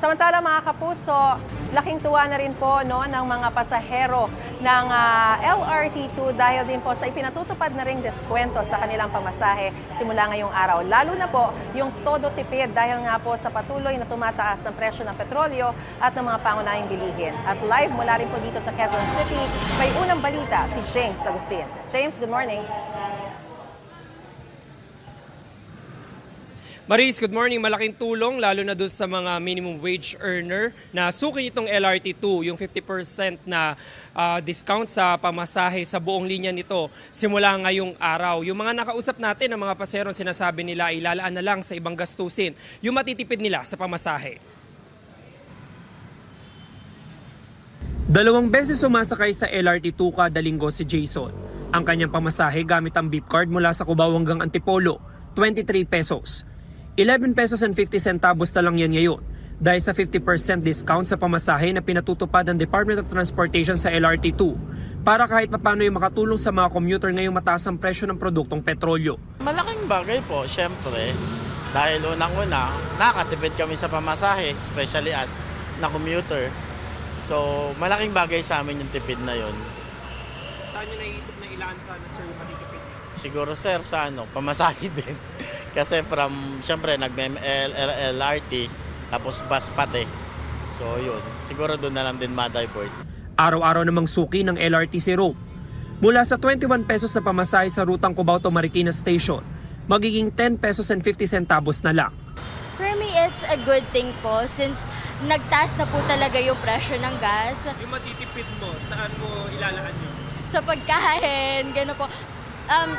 Samantala mga kapuso, laking tuwa na rin po ng mga pasahero ng LRT2 dahil din po sa ipinatutupad na ring deskwento sa kanilang pamasahe simula ngayong araw. Lalo na po yung todo tipid dahil nga po sa patuloy na tumataas ng presyo ng petrolyo at ng mga pangunahing bilihin. At live mula rin po dito sa Quezon City, may unang balita si James Agustin. James, good morning. Maris, good morning. Malaking tulong lalo na doon sa mga minimum wage earner na sukin itong LRT2, yung 50% na discount sa pamasahe sa buong linya nito simula ngayong araw. Yung mga nakausap natin ng mga pasahero, sinasabi nila ilalaan na lang sa ibang gastusin yung matitipid nila sa pamasahe. 2 beses sumasakay sa LRT2 kada linggo si Jason. Ang kanyang pamasahe gamit ang beep card mula sa Cubao hanggang Antipolo, 23 pesos. 11 pesos and 50 centavos na lang yan ngayon dahil sa 50% discount sa pamasahe na pinatutupad ng Department of Transportation sa LRT2 para kahit papano yung makatulong sa mga commuter ngayong mataas ang presyo ng produktong petrolyo. Malaking bagay po, syempre, dahil unang-una, nakatipid kami sa pamasahe, especially as na commuter. So, malaking bagay sa amin yung tipid na yun. Saan nyo naisip na ilaan sana sir yung matitipid? Siguro sir, sa pamasahe din. Kasi syempre, nag-LRT, tapos bus pati. So yun, siguro doon na lang din ma-divert. Araw-araw namang suki ng LRT si Rome. Mula sa 21 pesos na pamasahe sa rutang Cubao to Marikina Station, magiging 10 pesos and 50 centavos na lang. For me, it's a good thing po since nagtaas na po talaga yung presyo ng gas. Yung matitipid mo, saan mo ilalaan yun? Sa pagkain, gano'n po.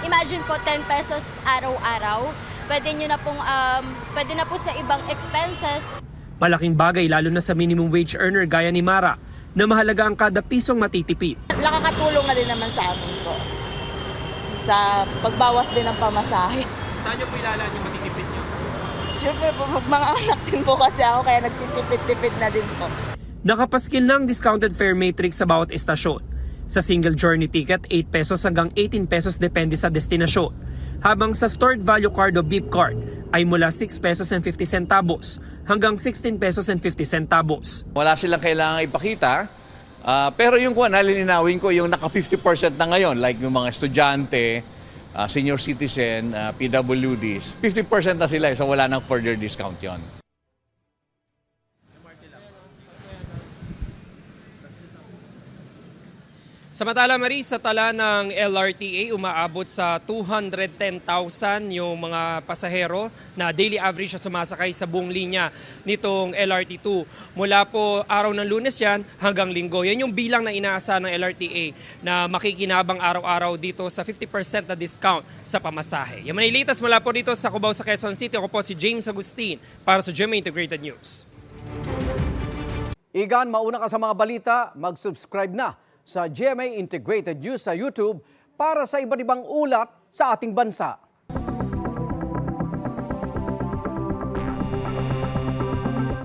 Imagine po 10 pesos araw-araw. Pwede na po sa ibang expenses. Malaking bagay lalo na sa minimum wage earner gaya ni Mara na mahalaga ang kada pisong matitipid. Nakakatulong na din naman sa amin po. Sa pagbawas din ng pamasahe. Saan nyo po ilalaan yung matitipid nyo? Siyempre po, mga anak din po kasi ako kaya nagtitipid-tipid na din po. Nakapaskil na ang discounted fare matrix sa bawat estasyon. Sa single journey ticket, 8 pesos hanggang 18 pesos depende sa destinasyon. Habang sa stored value card o beep card ay mula 6 pesos and 50 centavos hanggang 16 pesos and 50 centavos. Wala silang kailangang ipakita, pero yung nalilinawin ko yung naka 50% na ngayon, like yung mga estudyante, senior citizen, PWDs, 50% na sila, so wala nang further discount yon. Samantala Maris, sa tala ng LRTA, umaabot sa 210,000 yung mga pasahero na daily average na sumasakay sa buong linya nitong LRT2. Mula po araw ng Lunes yan hanggang Linggo. Yan yung bilang na inaasahan ng LRTA na makikinabang araw-araw dito sa 50% na discount sa pamasahe. Yan manilitas mula po dito sa Cubao sa Quezon City. Ako po si James Agustin para sa GMA Integrated News. Igan, mauna ka sa mga balita, mag-subscribe na sa GMA Integrated News sa YouTube para sa iba't ibang ulat sa ating bansa.